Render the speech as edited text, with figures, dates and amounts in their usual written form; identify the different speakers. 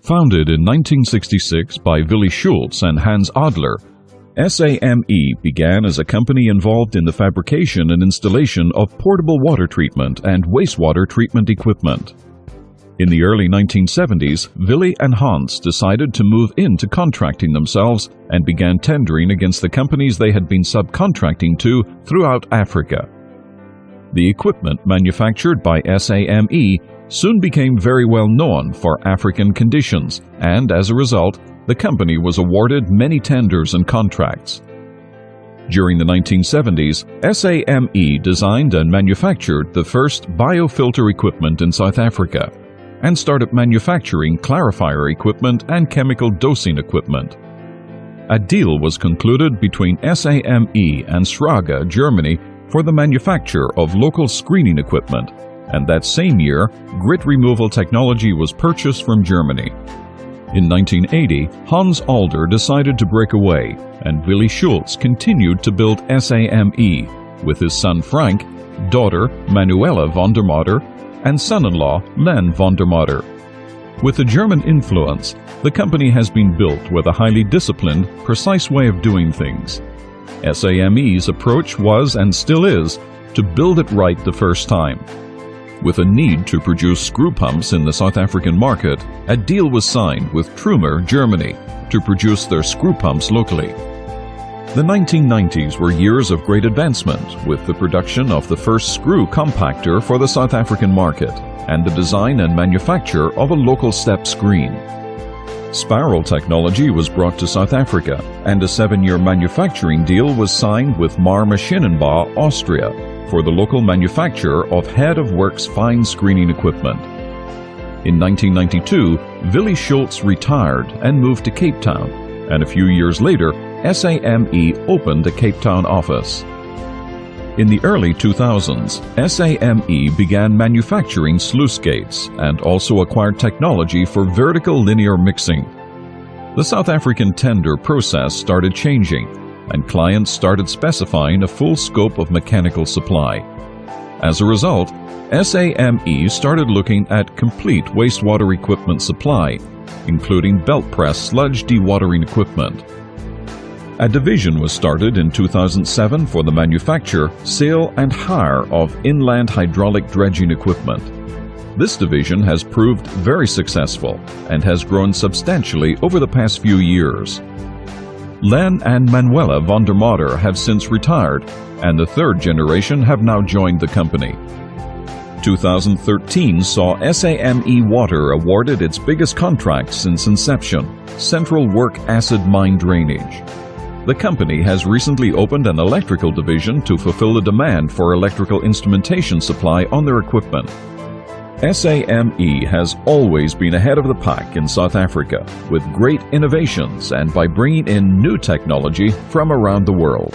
Speaker 1: Founded in 1966 by Willy Schultz and Hans Adler, S.A.M.E. began as a company involved in the fabrication and installation of portable water treatment and wastewater treatment equipment. In the early 1970s, Willy and Hans decided to move into contracting themselves and began tendering against the companies they had been subcontracting to throughout Africa. The equipment manufactured by S.A.M.E. soon became very well known for African conditions, and as a result, the company was awarded many tenders and contracts. During the 1970s, S.A.M.E. designed and manufactured the first biofilter equipment in South Africa and started manufacturing clarifier equipment and chemical dosing equipment. A deal was concluded between S.A.M.E. and Schraga, Germany, for the manufacture of local screening equipment, and that same year, grit removal technology was purchased from Germany. In 1980, Hans Alder decided to break away, and Willy Schultz continued to build S.A.M.E. with his son Frank, daughter Manuela von der Matter, and son-in-law Len von der Matter. With the German influence, the company has been built with a highly disciplined, precise way of doing things. S.A.M.E.'s approach was, and still is, to build it right the first time. With a need to produce screw pumps in the South African market, a deal was signed with Trumer, Germany, to produce their screw pumps locally. The 1990s were years of great advancement, with the production of the first screw compactor for the South African market and the design and manufacture of a local step screen. Spiral technology was brought to South Africa, and a 7-year manufacturing deal was signed with Mar Maschinenbau, Austria, for the local manufacture of head-of-works fine screening equipment. In 1992, Willy Schultz retired and moved to Cape Town, and a few years later, S.A.M.E. opened a Cape Town office. In the early 2000s, S.A.M.E. began manufacturing sluice gates and also acquired technology for vertical linear mixing. The South African tender process started changing, and clients started specifying a full scope of mechanical supply. As a result, S.A.M.E. started looking at complete wastewater equipment supply, including belt press sludge dewatering equipment. A division was started in 2007 for the manufacture, sale, and hire of inland hydraulic dredging equipment. This division has proved very successful and has grown substantially over the past few years. Len and Manuela von der Matter have since retired, and the third generation have now joined the company. 2013 saw S.A.M.E. Water awarded its biggest contract since inception, Central Work Acid Mine Drainage. The company has recently opened an electrical division to fulfill the demand for electrical instrumentation supply on their equipment. S.A.M.E. has always been ahead of the pack in South Africa with great innovations and by bringing in new technology from around the world.